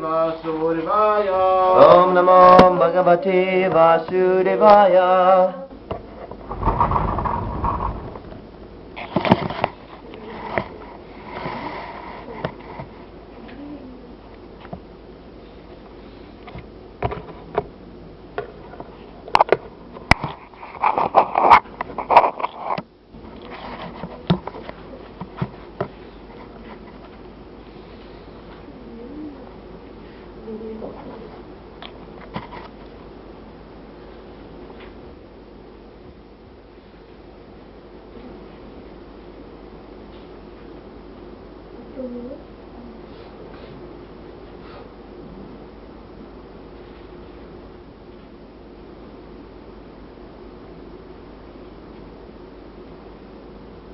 Vasudevaya. Om Namo Bhagavate Vasudevaya.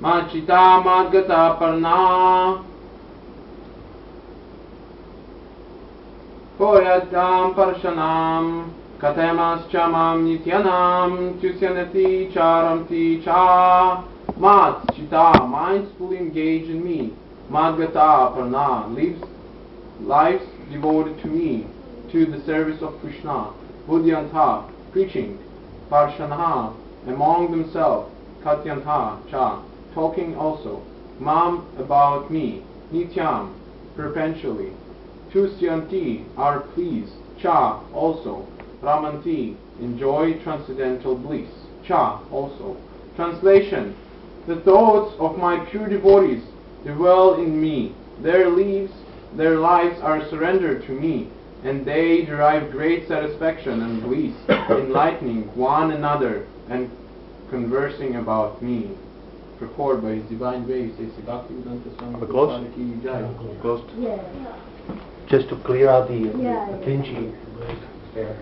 Machita Madgata Parna Poyatam Parshanam Katemas Chamam Nityanam Tusyanati Charamti Cha. Mat Chita, minds fully engaged in me. Madgata Parna, lives devoted to me, to the service of Krishna. Buddhyantha, preaching. Parshanaha, among themselves. Katyantha Cha, talking also. Mam, about me. Nityam, perpetually. Tusyanti, are pleased. Cha, also. Ramanti, enjoy transcendental bliss. Cha, also. Translation: the thoughts of my pure devotees dwell in me. Their lives are surrendered to me, and they derive great satisfaction and bliss, enlightening one another and conversing about me. Purport by His Divine Grace, Bhaktivedanta Swami Prabhupada Ki Jai. Close. Just to clear out the dingy air.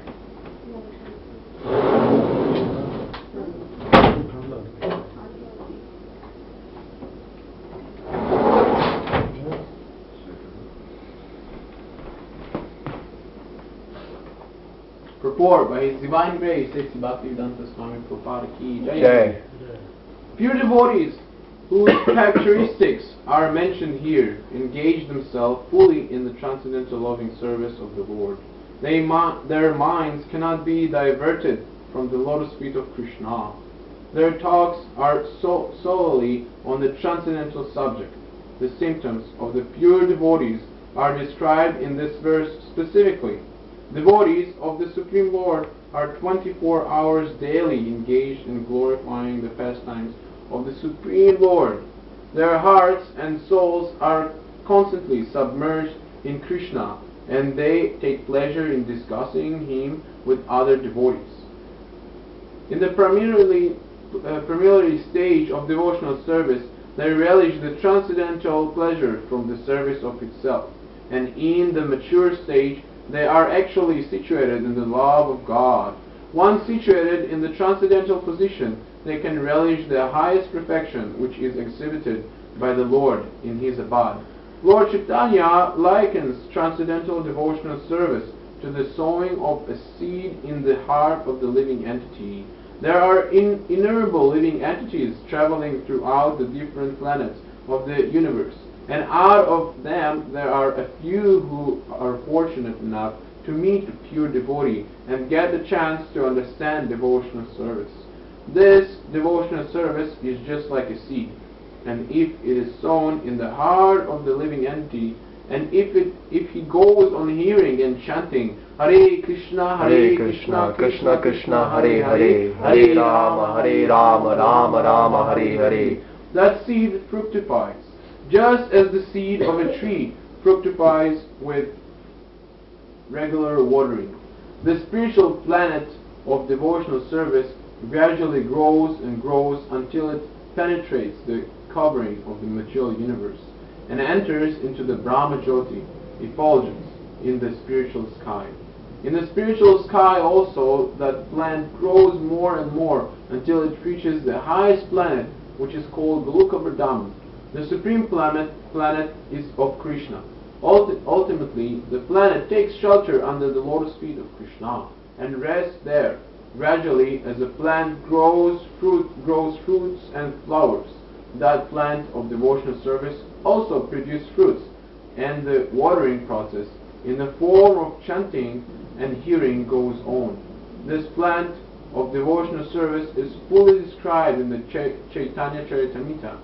Purport by His Divine Grace, Bhaktivedanta Swami Prabhupada Ki Jai. Pure devotees, whose characteristics are mentioned here, engage themselves fully in the transcendental loving service of the Lord. Their minds cannot be diverted from the lotus feet of Krishna. Their talks are solely on the transcendental subject. The symptoms of the pure devotees are described in this verse specifically. Devotees of the Supreme Lord are 24 hours daily engaged in glorifying the pastimes of the Supreme Lord. Their hearts and souls are constantly submerged in Krishna, and they take pleasure in discussing Him with other devotees. In the preliminary stage of devotional service, they relish the transcendental pleasure from the service of itself, and in the mature stage, they are actually situated in the love of God. Once situated in the transcendental position, they can relish the highest perfection which is exhibited by the Lord in His abode. Lord Chaitanya likens transcendental devotional service to the sowing of a seed in the heart of the living entity. There are innumerable living entities traveling throughout the different planets of the universe, and out of them there are a few who are fortunate enough to meet a pure devotee and get the chance to understand devotional service. This devotional service is just like a seed, and if it is sown in the heart of the living entity, and if he goes on hearing and chanting Hare Krishna, Krishna Krishna, Hare Hare, Hare Rama, Rama Rama, Hare Hare, that seed fructifies, just as the seed of a tree fructifies with regular watering. The spiritual planet of devotional service gradually grows and grows until it penetrates the covering of the material universe and enters into the Brahma Jyoti, effulgence, in the spiritual sky. In the spiritual sky also, that plant grows more and more until it reaches the highest planet, which is called Goloka Vrindavan. The supreme planet is of Krishna. Ultimately, the planet takes shelter under the lotus feet of Krishna and rests there. Gradually, as the plant grows fruits and flowers, that plant of devotional service also produces fruits, and the watering process in the form of chanting and hearing goes on. This plant of devotional service is fully described in the Chaitanya Charitamrita.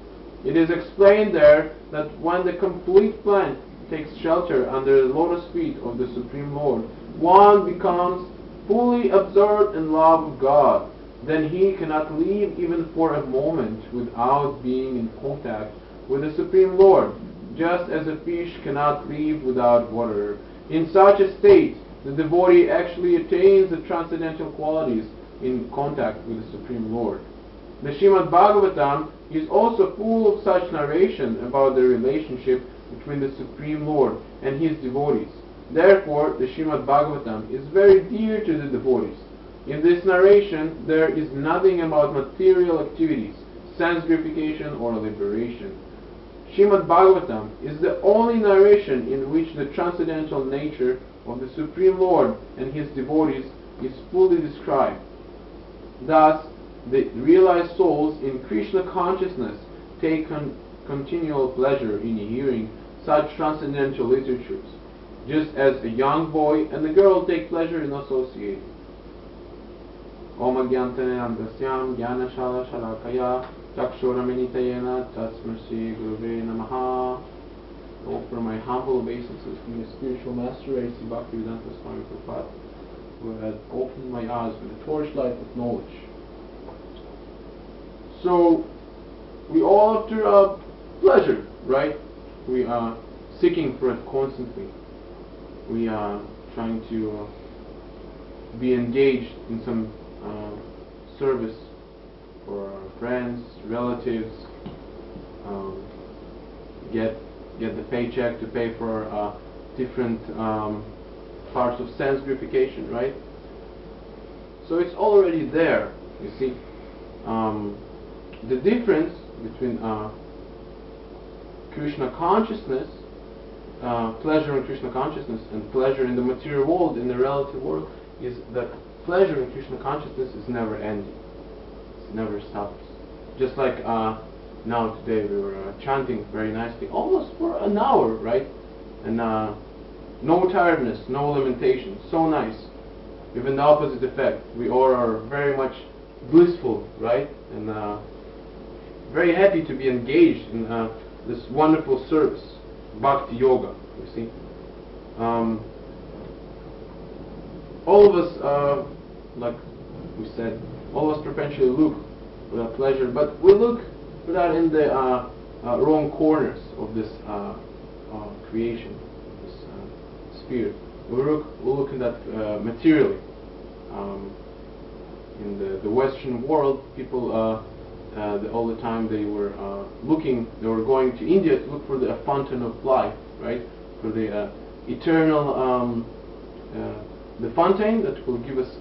It is explained there that when the complete plant takes shelter under the lotus feet of the Supreme Lord, one becomes fully absorbed in love of God. Then he cannot leave even for a moment without being in contact with the Supreme Lord, just as a fish cannot leave without water. In such a state, the devotee actually attains the transcendental qualities in contact with the Supreme Lord. The Srimad Bhagavatam is also full of such narration about the relationship between the Supreme Lord and his devotees. Therefore, the Srimad Bhagavatam is very dear to the devotees. In this narration, there is nothing about material activities, sense gratification, or liberation. Srimad Bhagavatam is the only narration in which the transcendental nature of the Supreme Lord and his devotees is fully described. Thus, the realized souls in Krishna consciousness take continual pleasure in hearing such transcendental literatures, just as a young boy and a girl take pleasure in associating. Om Agyantane Andasyam Jnanashala Shalakaya Chakshuraminitayena Tasmasi Guruve Namaha. I offer my humble obeisances to my spiritual master, A.C. Bhaktivedanta Swami Prabhupada, who had opened my eyes with the torchlight of knowledge. So, we all after pleasure, right? We are seeking for it constantly. We are trying to be engaged in some service for our friends, relatives, get the paycheck to pay for different parts of sense gratification, right? So it's already there, you see. The difference between Krishna consciousness, pleasure in Krishna consciousness, and pleasure in the material world, in the relative world, is that pleasure in Krishna consciousness is never ending. It never stops. Just like now today we were chanting very nicely, almost for an hour, right? And no tiredness, no limitation, so nice. Even the opposite effect. We all are very much blissful, right? And very happy to be engaged in this wonderful service, Bhakti Yoga, you see. All of us, like we said, all of us perpetually look for that pleasure, but we look for that in the wrong corners of this creation, this sphere. We look in that materially. In the Western world, people all the time they were going to India to look for the fountain of life, right? For the eternal, the fountain that will give us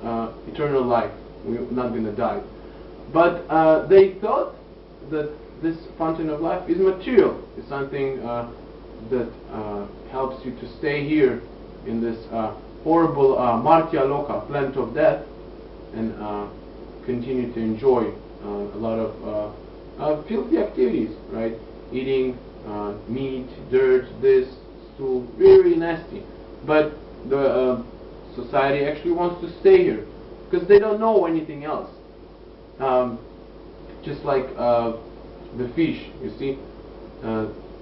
eternal life. We're not going to die. But they thought that this fountain of life is material. It's something that helps you to stay here in this horrible Martya Loka, plant of death, and continue to enjoy a lot of filthy activities, right? Eating meat, dirt, this, stool, really nasty. But the society actually wants to stay here because they don't know anything else. Just like the fish, you see.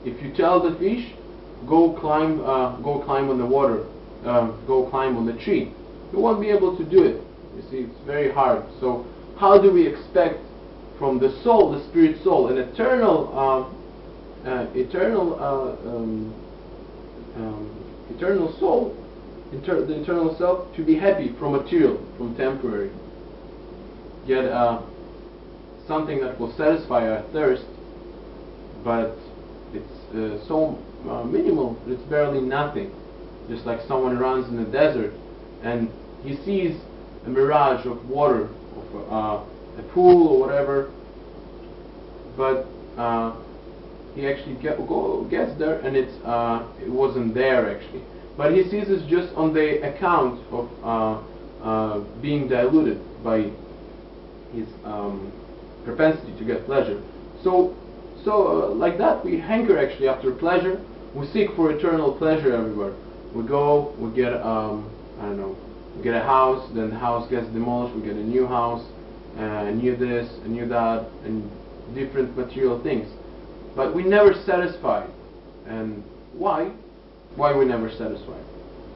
If you tell the fish, go climb on the water, go climb on the tree, you won't be able to do it. You see, it's very hard. So how do we expect from the soul, the spirit soul, an eternal soul, the eternal self, to be happy from material, from temporary, get something that will satisfy our thirst, but it's so minimal that it's barely nothing. Just like someone runs in the desert and he sees a mirage of water, of a pool or whatever, but he actually gets there and it wasn't there actually. But he sees this just on the account of being diluted by his propensity to get pleasure. So like that, we hanker actually after pleasure. We seek for eternal pleasure everywhere. we go, we get I don't know, we get a house, then the house gets demolished, we get a new house, a new this, a new that, and different material things. But we never satisfied. And why? Why we never satisfied?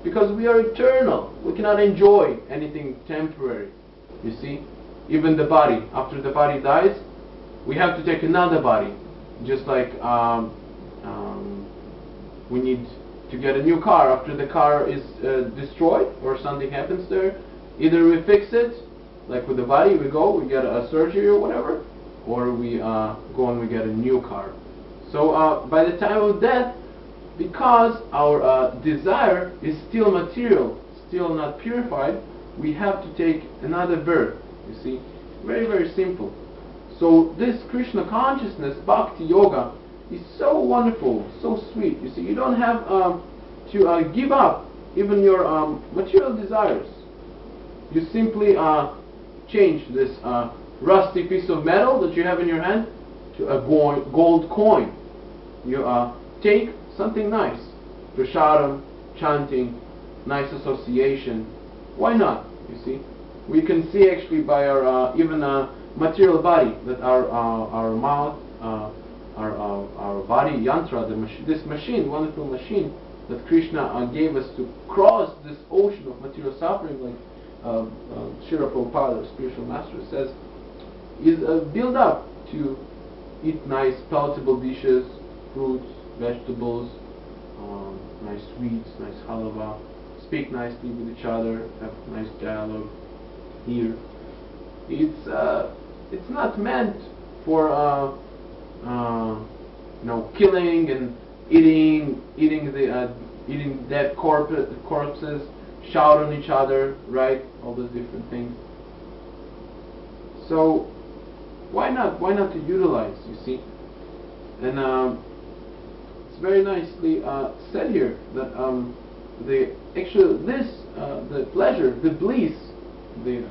Because we are eternal. We cannot enjoy anything temporary. You see? Even the body. After the body dies, we have to take another body. Just like we need to get a new car after the car is destroyed or something happens there. Either we fix it, like with the body, we go, we get a surgery or whatever, or we go and we get a new car. So by the time of death, because our desire is still material, still not purified, we have to take another birth. You see, very, very simple. So this Krishna consciousness, Bhakti Yoga, is so wonderful, so sweet. You see, you don't have to give up even your material desires. You simply change this rusty piece of metal that you have in your hand to a gold coin. You take something nice, prasadam, chanting, nice association. Why not? You see, we can see actually by our even material body that our mouth, our body yantra, this machine, wonderful machine that Krishna gave us to cross this ocean of material suffering, like Jaya Prabhupada, the spiritual master, says, is built up to eat nice palatable dishes, fruits, vegetables, nice sweets, nice halava, speak nicely with each other, have nice dialogue here. It's not meant for killing and eating dead corpses, shout on each other, right? All those different things. So why not to utilize? You see, and it's very nicely said here that the pleasure, the bliss, the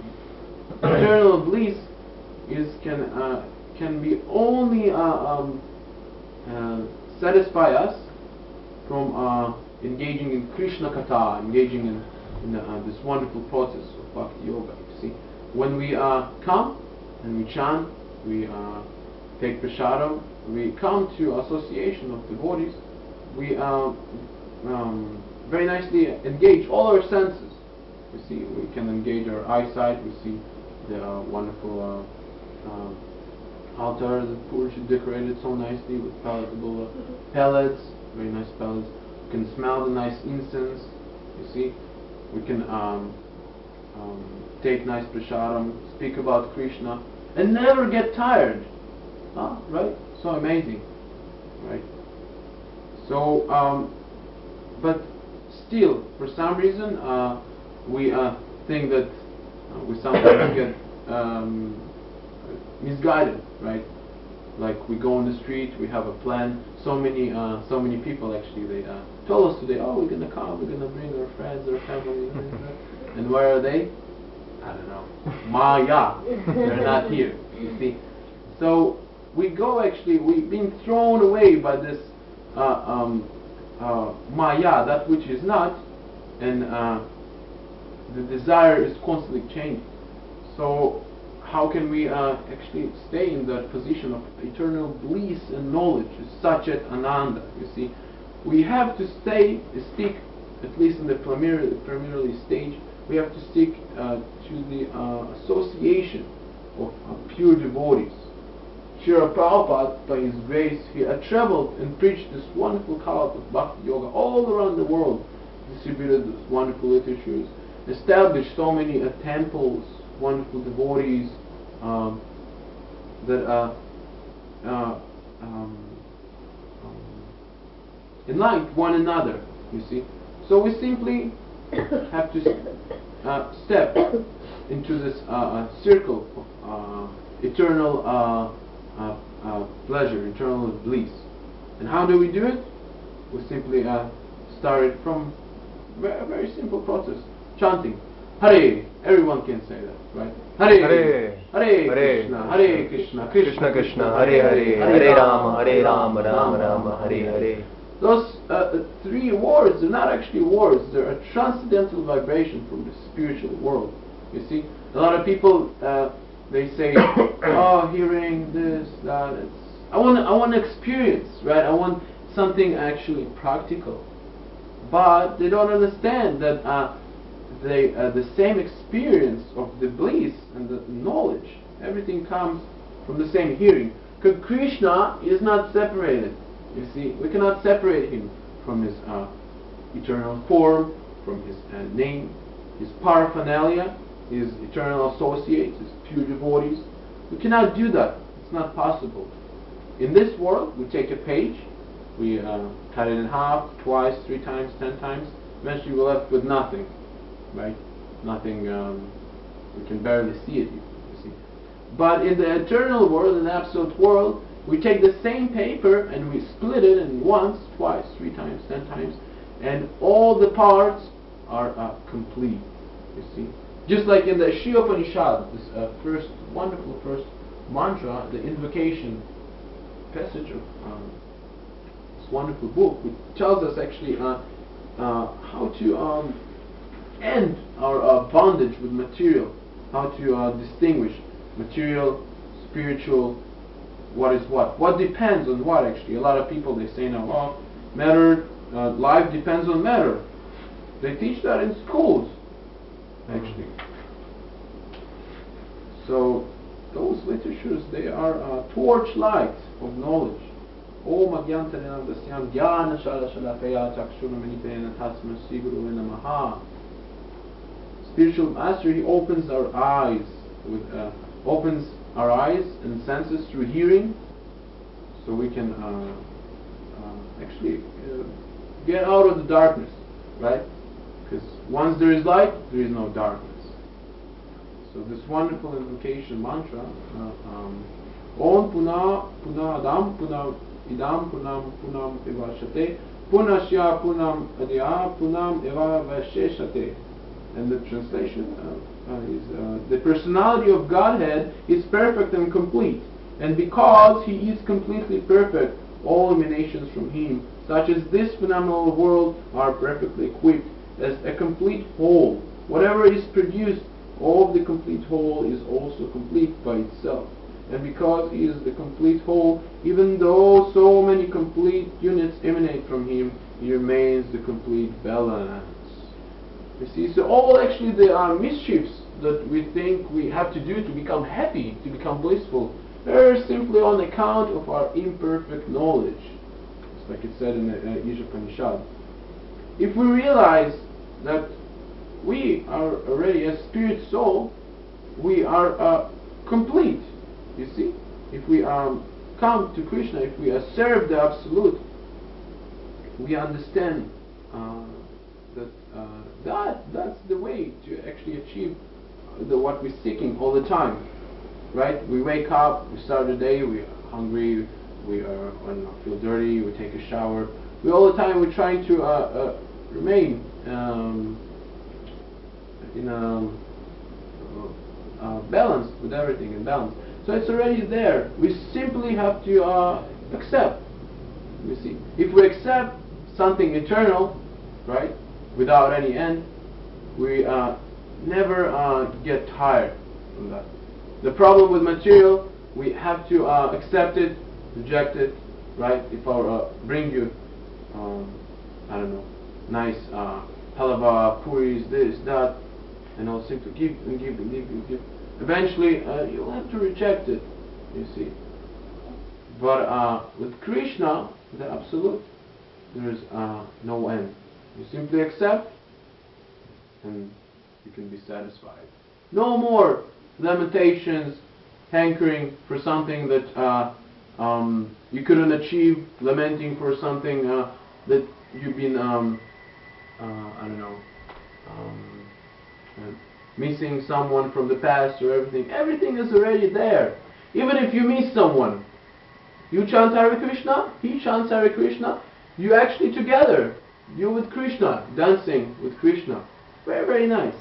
eternal bliss can be only satisfy us from engaging in Krishna Katha, engaging in this wonderful process of Bhakti Yoga. You see, when we come and we chant, we take prasadam, we come to association of devotees, we very nicely engage all our senses. You see, we can engage our eyesight, we see the wonderful altar that Purush decorated so nicely with palatable pellets, very nice pellets. We can smell the nice incense, you see. We can take nice prasadam, speak about Krishna, and never get tired. Right? So amazing. Right? So, but still, for some reason, we think that we sometimes get misguided, right? Like we go on the street, we have a plan. So many people actually, they told us today, oh, we're gonna come, we're gonna bring our friends, our family, and where are they? I don't know. Maya. They're not here. You see. So we go actually, we've been thrown away by this Maya, that which is not, and the desire is constantly changing. So how can we actually stay in that position of eternal bliss and knowledge, Sachet Ananda? You see, we have to stick, at least in the primarily stage, we have to stick to the association of pure devotees. Srila Prabhupada, by his grace, he traveled and preached this wonderful cult of Bhakti Yoga all around the world, distributed these wonderful literatures, established so many temples, wonderful devotees that enlightened one another, you see. So we simply have to step into this circle of eternal pleasure, eternal bliss. And how do we do it? We simply started from a very simple process, chanting Hare. Everyone can say that, right? Hare, Hare Krishna, Krishna Krishna, Hare Hare, Hare Rama, Rama Rama, Hare Hare. Those three words are not actually words, they're a transcendental vibration from the spiritual world. You see, a lot of people they say, oh, hearing this, that, I want experience, right? I want something actually practical. But they don't understand that the same experience of the bliss and the knowledge, everything comes from the same hearing. Because Krishna is not separated. You see, we cannot separate him from his eternal form, from his name, his paraphernalia, his eternal associates, his pure devotees. We cannot do that. It's not possible. In this world, we take a page, we cut it in half, twice, 3 times, 10 times. Eventually, we're left with nothing, right? Nothing. We can barely see it. You see. But in the eternal world, in the absolute world, we take the same paper and we split it in once, twice, 3 times, 10 times, and all the parts are complete. You see, just like in the Shri Upanishad, this first wonderful first mantra, the invocation passage of this wonderful book, which tells us actually how to end our bondage with material, how to distinguish material, spiritual, what is what depends on what actually. A lot of people, they say now, well, matter, life depends on matter. They teach that in schools, actually. So those literatures, they are torch lights of knowledge. Om Agyantarena Dasyam Dhyana Shala Shalakaya Chakshuna Manipena Tasma Siguru Namaha. Spiritual master, he opens our eyes opens our eyes and senses through hearing, so we can actually get out of the darkness, right? Because once there is light, there is no darkness. So this wonderful invocation mantra, Om Puna Puna Adam Puna Idam Punam Punam Evashate Punashya Punam Adya Punam Eva Vasheshate. And the translation is the personality of Godhead is perfect and complete, and because He is completely perfect, all emanations from Him, such as this phenomenal world, are perfectly equipped as a complete whole. Whatever is produced, all of the complete whole is also complete by itself. And because He is the complete whole, even though so many complete units emanate from Him, He remains the complete balance. You see, so all actually there are mischiefs that we think we have to do to become happy, to become blissful. They're simply on account of our imperfect knowledge. It's like it said in the Isha Upanishad. If we realize that we are already a spirit soul, we are complete. You see, if we come to Krishna, if we serve the Absolute, we understand that that's the way to actually achieve what we're seeking all the time, right? We wake up, we start the day, we're hungry, we are feel dirty, we take a shower. We all the time we're trying to remain in balance with everything, in balance. So it's already there. We simply have to accept. You see, if we accept something eternal, right, without any end, we never get tired from that. The problem with material, we have to accept it, reject it, right? If I bring you, I don't know, nice halava, puris, this, that, and I'll simply give and give and give and give. Eventually, you'll have to reject it, you see. But with Krishna, the Absolute, there is no end. You simply accept, and you can be satisfied. No more lamentations, hankering for something that you couldn't achieve, lamenting for something that you've been, I don't know, missing someone from the past or everything. Everything is already there. Even if you miss someone, you chant Hare Krishna, he chants Hare Krishna, you actually together, you with Krishna, dancing with Krishna. Very, very nice.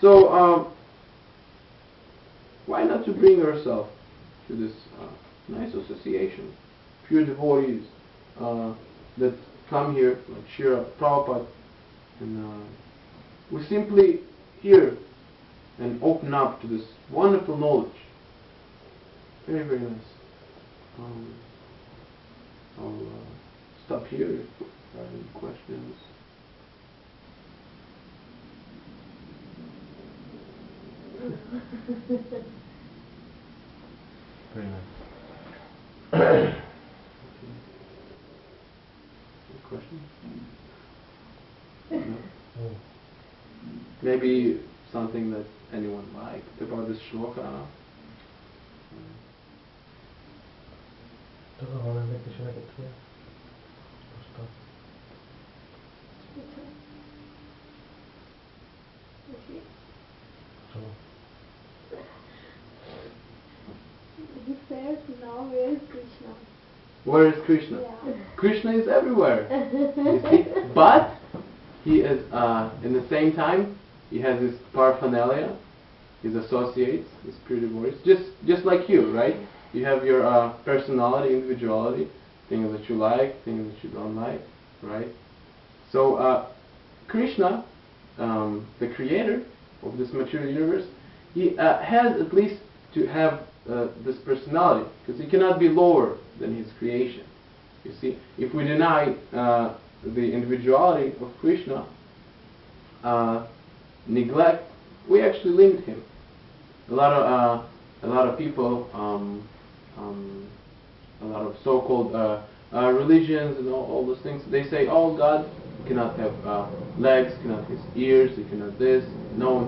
So, why not to bring yourself to this nice association? Pure devotees, that come here, like Shira Prabhupada, and we simply hear and open up to this wonderful knowledge. Very, very nice. I'll stop here if you have any questions. Very nice. Okay. Any questions? No? Oh. Maybe something that anyone liked about this shloka. He says now where is Krishna? Where is Krishna? Yeah. Krishna is everywhere. You see? But he is, in the same time, he has his paraphernalia, his associates, his pure devotees, just like you, right? You have your personality, individuality, things that you like, things that you don't like, right? So Krishna, the creator of this material universe, he has at least to have this personality, because he cannot be lower than his creation. You see, if we deny the individuality of Krishna, neglect, we actually limit him. A lot of people, a lot of so-called religions and all those things, they say, oh, God cannot have legs, cannot have ears, he cannot this, no.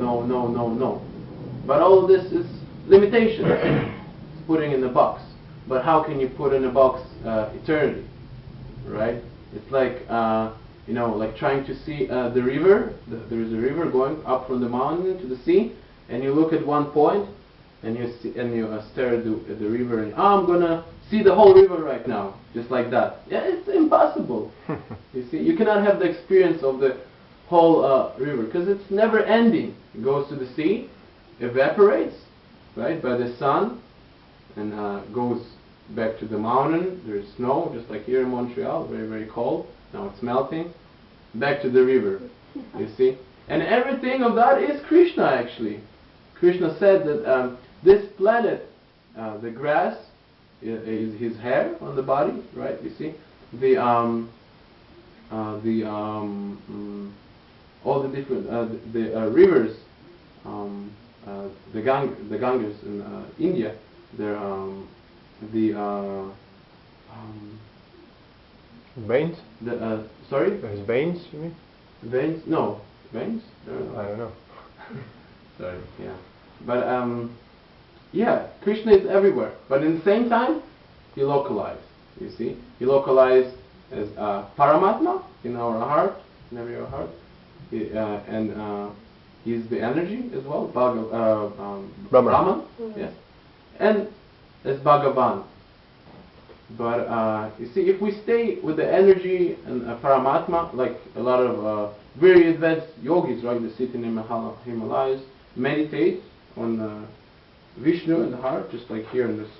But all of this is limitation. It's putting in a box. But how can you put in a box eternity, right? It's like like trying to see the river. There is a river going up from the mountain to the sea, and you look at one point, and you see, and you stare at the river, and I'm gonna see the whole river right now, just like that. Yeah, it's impossible. You see, you cannot have the experience of the whole river because it's never ending. It goes to the sea, evaporates, right, by the sun, and goes back to the mountain. There's snow, just like here in Montreal, very, very cold. Now it's melting. Back to the river, you see. And everything of that is Krishna, actually. Krishna said that this planet, the grass, is his hair on the body, right? You see, all the different the rivers, the Ganges in India, they're Veins? Sorry? His veins, you mean? Veins? No. Veins? I don't know. Sorry, yeah. But, yeah, Krishna is everywhere. But in the same time, he localized, you see. He localized as Paramatma in our heart, in every heart. And he's the energy as well, Brahman, yes. And as Bhagavan. But you see, if we stay with the energy and Paramatma, like a lot of very advanced yogis, right, they sit in the Himalayas, meditate on Vishnu in the heart, just like here in this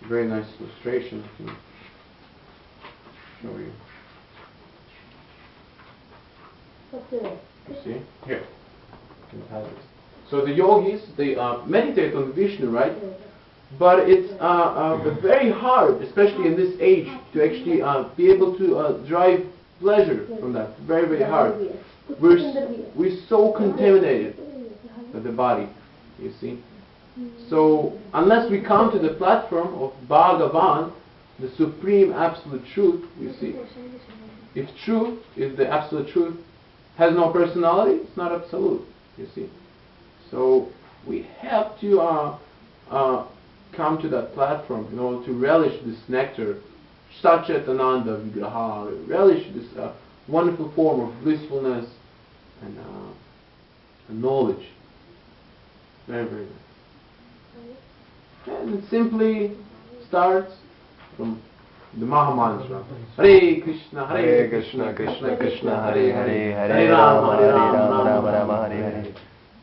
very nice illustration. I can show you. You see? Here. So the yogis, they meditate on Vishnu, right? But it's very hard, especially in this age, to actually be able to derive pleasure from that. Very, very hard. We're so contaminated with the body, you see. So unless we come to the platform of Bhagavan, the supreme absolute truth, you see. If truth, if the absolute truth has no personality, it's not absolute, you see. So we have to come to that platform in order to relish this nectar, Satchitananda Vigraha, relish this wonderful form of blissfulness and knowledge. Very, very nice. And it simply starts from the Maha Mantra. Hare Krishna, Hare Krishna, Krishna Krishna, Hare Hare, Hare Rama, Hare Rama, Rama Hare Hare.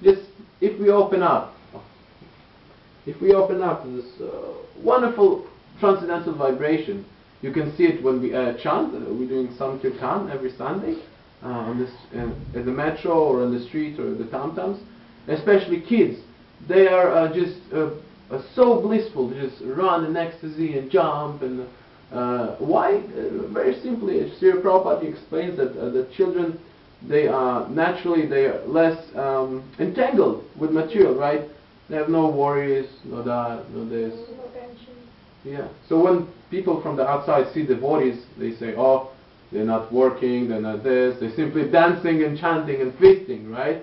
Just if we open up to this wonderful transcendental vibration, You can see it when we chant. We're doing Sankirtan every Sunday on this at the metro or on the street or the tom-toms. Especially kids, they are just so blissful. They just run in ecstasy and jump. And why? Very simply, Sri Prabhupada explains that the children, they naturally they are less entangled with material, right? They have no worries, no that, no this. No tension. Yeah. So when people from the outside see devotees, they say, "Oh, they're not working, they're not this. They're simply dancing and chanting and feasting, right?"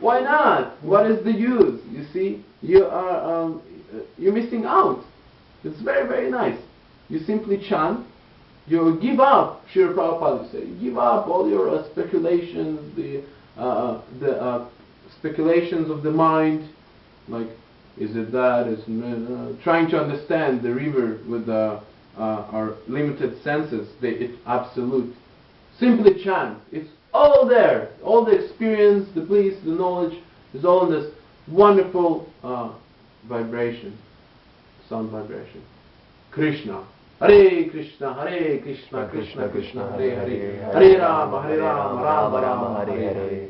Why not? What is the use? You see, you are you're missing out. It's very, very nice. You simply chant. You give up. Srila Prabhupada would say, give up all your speculations, the speculations of the mind, like is it that? Is trying to understand the river with our limited senses. It's absolute. Simply chant. It's all there. All the experience, the bliss, the knowledge is all in this wonderful vibration, sound vibration. Krishna. Hare Krishna, Hare Krishna, Krishna Krishna, Hare Hare, Hare Rama, Rama Rama, Hare Hare.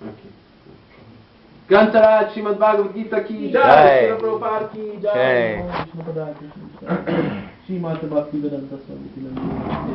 Okay. Grantaraj Srimad Bhagavad Gita ki jai, Srila Prabhupada ki jai. Shrimad Bhakti Vedanta Swami Tinamni